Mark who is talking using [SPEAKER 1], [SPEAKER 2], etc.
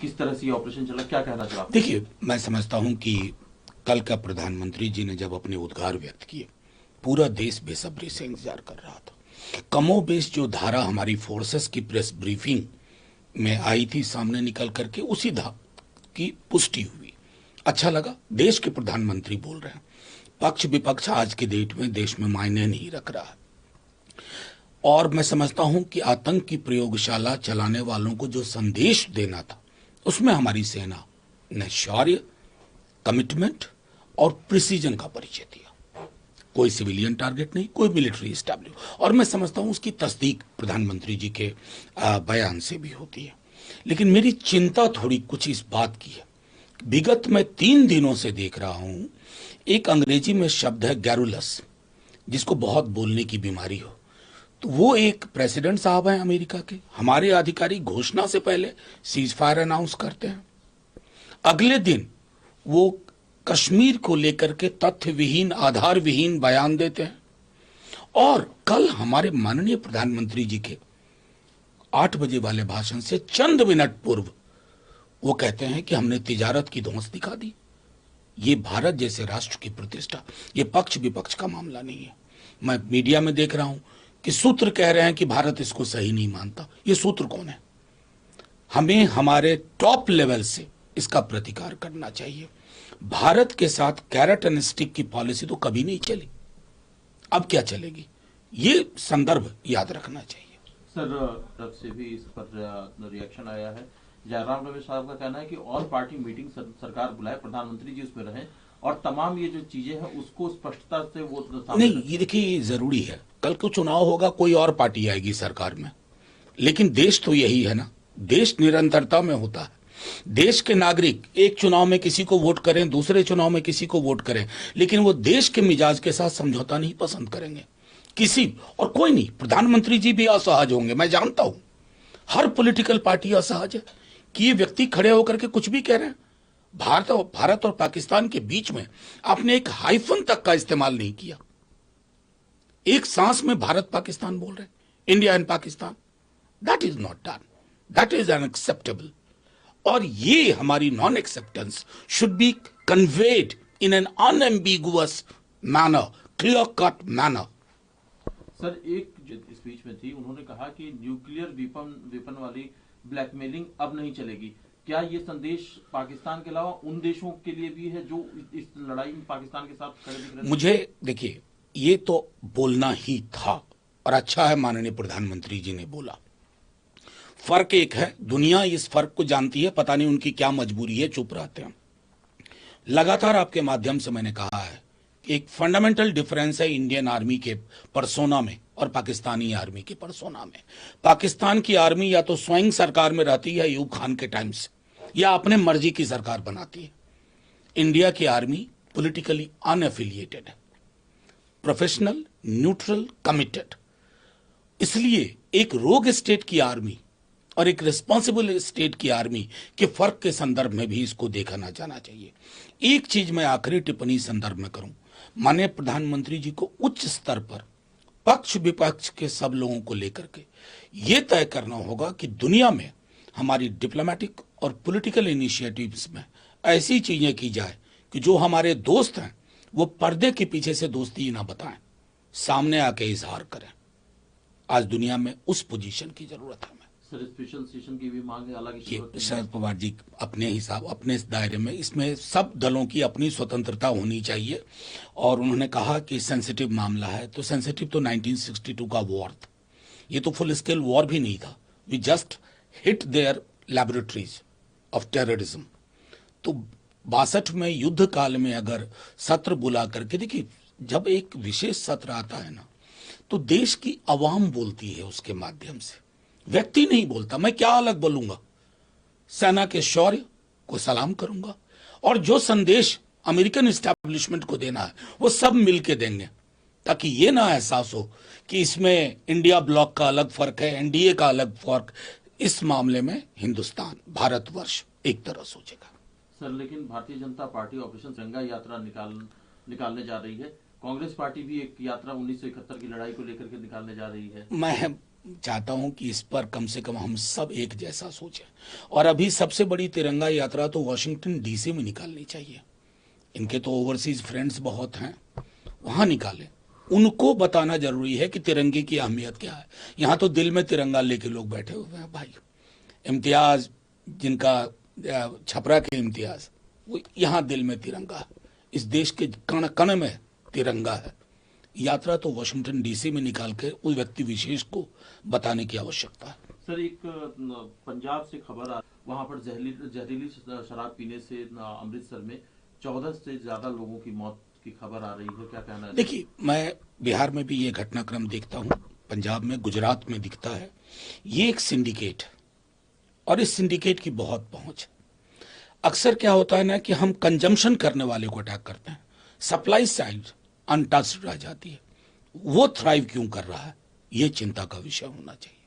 [SPEAKER 1] किस तरह से ये ऑपरेशन चला, क्या कहना चाहते आप?
[SPEAKER 2] देखिए, मैं समझता हूं कि कल का प्रधानमंत्री जी ने जब अपने उद्गार व्यक्त किए, पूरा देश बेसब्री से इंतजार कर रहा था। कमोबेश जो धारा हमारी फोर्सेस की प्रेस ब्रीफिंग में आई थी सामने निकल करके, उसी धारा की पुष्टि हुई। अच्छा लगा, देश के प्रधानमंत्री बोल रहे हैं। पक्ष विपक्ष आज के डेट में देश में मायने नहीं रख रहा है। और मैं समझता हूं कि आतंक की प्रयोगशाला चलाने वालों को जो संदेश देना था, उसमें हमारी सेना ने शौर्य, कमिटमेंट और प्रिसीजन का परिचय दिया। कोई सिविलियन टारगेट नहीं, कोई मिलिट्री स्टैब्लिश, और मैं समझता हूं उसकी तस्दीक प्रधानमंत्री जी के बयान से भी होती है। लेकिन मेरी चिंता थोड़ी कुछ इस बात की है, विगत में 3 दिनों से देख रहा हूं, एक अंग्रेजी में शब्द है गैरुलस, जिसको बहुत बोलने की बीमारी हो। तो वो एक प्रेसिडेंट साहब हैं अमेरिका के, हमारे अधिकारी घोषणा से पहले सीज फायर अनाउंस करते हैं, अगले दिन वो कश्मीर को लेकर के तथ्य विहीन, आधार विहीन बयान देते हैं, और कल हमारे माननीय प्रधानमंत्री जी के 8 बजे वाले भाषण से चंद मिनट पूर्व वो कहते हैं कि हमने तिजारत की धौंस दिखा दी। ये भारत जैसे राष्ट्र की प्रतिष्ठा, ये पक्ष विपक्ष का मामला नहीं है। मैं मीडिया में देख रहा हूं कि सूत्र कह रहे हैं कि भारत इसको सही नहीं मानता। ये सूत्र कौन है? हमें हमारे टॉप लेवल से इसका प्रतिकार करना चाहिए। भारत के साथ कैरेट एंड स्टिक की पॉलिसी तो कभी नहीं चली, अब क्या चलेगी, ये संदर्भ याद रखना चाहिए।
[SPEAKER 1] सर, तब से भी इस पर रिएक्शन आया है। जयराम रमेश साहब का कहना है कि ऑल पार्टी मीटिंग सरकार बुलाए, प्रधानमंत्री जी उसमें रहें और तमाम ये जो चीजें हैं उसको स्पष्टता से वो
[SPEAKER 2] नहीं, ये देखिए जरूरी है, कल को चुनाव होगा, कोई और पार्टी आएगी सरकार में, लेकिन देश तो यही है ना, देश निरंतरता में होता है। देश के नागरिक एक चुनाव में किसी को वोट करें, दूसरे चुनाव में किसी को वोट करें, लेकिन वो देश के मिजाज के साथ समझौता नहीं पसंद करेंगे किसी, और कोई नहीं। प्रधानमंत्री जी भी असहज होंगे, मैं जानता हूं, हर पॉलिटिकल पार्टी असहज है कि ये व्यक्ति खड़े होकर के कुछ भी कह रहे हैं। भारत और पाकिस्तान के बीच में आपने एक हाइफन तक का इस्तेमाल नहीं किया। एक सांस में भारत पाकिस्तान बोल रहे हैं, India and Pakistan. That is not done, that is unacceptable. और ये हमारी non acceptance should be conveyed in an unambiguous manner, clear cut manner.
[SPEAKER 1] Sir, एक जो स्पीच में थी, उन्होंने कहा कि न्यूक्लियर वेपन वाली ब्लैकमेलिंग अब नहीं चलेगी। क्या ये संदेश पाकिस्तान के अलावा उन देशों के लिए भी है जो इस लड़ाई में पाकिस्तान के साथ खड़े दिख रहे हैं?
[SPEAKER 2] मुझे देखिए, ये तो बोलना ही था, और अच्छा है माननीय प्रधानमंत्री जी ने बोला। फर्क एक है, दुनिया इस फर्क को जानती है, पता नहीं उनकी क्या मजबूरी है, चुप रहते हैं। लगातार आपके माध्यम से मैंने कहा है कि एक फंडामेंटल डिफरेंस है इंडियन आर्मी के परसोना में और पाकिस्तानी आर्मी के परसोना में। पाकिस्तान की आर्मी या तो स्वयं सरकार में रहती है अयूब खान के टाइम से, या अपने मर्जी की सरकार बनाती है। इंडिया की आर्मी पॉलिटिकली अनएफिलिएटेड है, प्रोफेशनल, न्यूट्रल, कमिटेड। इसलिए एक रोग स्टेट की आर्मी और एक रिस्पॉन्सिबल स्टेट की आर्मी के फर्क के संदर्भ में भी इसको देखा ना जाना चाहिए। एक चीज मैं आखिरी टिप्पणी संदर्भ में करूं, माननीय प्रधानमंत्री जी को उच्च स्तर पर पक्ष विपक्ष के सब लोगों को लेकर के यह तय करना होगा कि दुनिया में हमारी डिप्लोमेटिक और पॉलिटिकल इनिशिएटिव्स में ऐसी चीजें की जाए कि जो हमारे दोस्त हैं वो पर्दे के पीछे से दोस्ती ना बताएं, सामने आके इजहार करें। आज दुनिया में उस पोजीशन की जरूरत है।
[SPEAKER 1] सर, स्पेशल सेशन की भी मांग है, हालांकि
[SPEAKER 2] शरद पवार जी अपने हिसाब, अपने इस दायरे में, इसमें सब दलों की अपनी स्वतंत्रता होनी चाहिए। और उन्होंने कहा कि सेंसिटिव मामला है, तो सेंसिटिव तो 1962 का वॉर था, ये तो फुल स्केल वॉर भी नहीं था। We just hit their laboratories of terrorism. तो 62 में युद्ध काल में अगर सत्र बुला करके, देखिए जब एक विशेष सत्र आता है ना, तो देश की आवाम बोलती है उसके माध्यम से, व्यक्ति नहीं बोलता। मैं क्या अलग बोलूंगा? सेना के शौर्य को सलाम करूंगा, और जो संदेश अमेरिकन एस्टैब्लिशमेंट को देना है वो सब मिलके देंगे, ताकि ये ना एहसास हो कि इसमें इंडिया ब्लॉक का अलग फर्क है, एनडीए का अलग फर्क। इस मामले में हिंदुस्तान, भारतवर्ष एक तरह सोचेगा।
[SPEAKER 1] सर, लेकिन भारतीय जनता पार्टी ऑपरेशन तिरंगा यात्रा निकालने जा रही है। कांग्रेस पार्टी भी एक यात्रा 1971 की लड़ाई को लेकर के निकालने जा रही है।
[SPEAKER 2] मैं चाहता हूं कि इस पर कम से कम हम सब एक जैसा सोचें। और अभी सबसे बड़ी तिरंगा यात्रा तो वॉशिंगटन डीसी में निकालनी चाहिए। इनके तो ओवरसीज फ्रेंड्स बहुत हैं, वहां निकालें। उनको बताना जरूरी है कि तिरंगे की अहमियत क्या है। यहां तो दिल में तिरंगा लेके लोग बैठे हुए हैं भाई। इम्तियाज जिनका छपरा के इम्तियाज, वो यहाँ दिल में तिरंगा है। इस देश के कण कण में तिरंगा है। यात्रा तो वॉशिंगटन डीसी में निकाल के उस व्यक्ति विशेष को बताने की आवश्यकता है।
[SPEAKER 1] सर, एक पंजाब से खबर आ, वहां पर जहरीली शराब पीने से अमृतसर में 14 से ज्यादा लोगों की मौत की खबर आ रही है, क्या कहना है?
[SPEAKER 2] देखिए, मैं बिहार में भी ये घटनाक्रम देखता हूँ, पंजाब में, गुजरात में दिखता है। ये एक सिंडिकेट है और इस सिंडिकेट की बहुत पहुंच है। अक्सर क्या होता है ना कि हम कंजम्पशन करने वाले को अटैक करते हैं, सप्लाई साइड अनटच्ड रह जाती है। वो थ्राइव क्यों कर रहा है, ये चिंता का विषय होना चाहिए।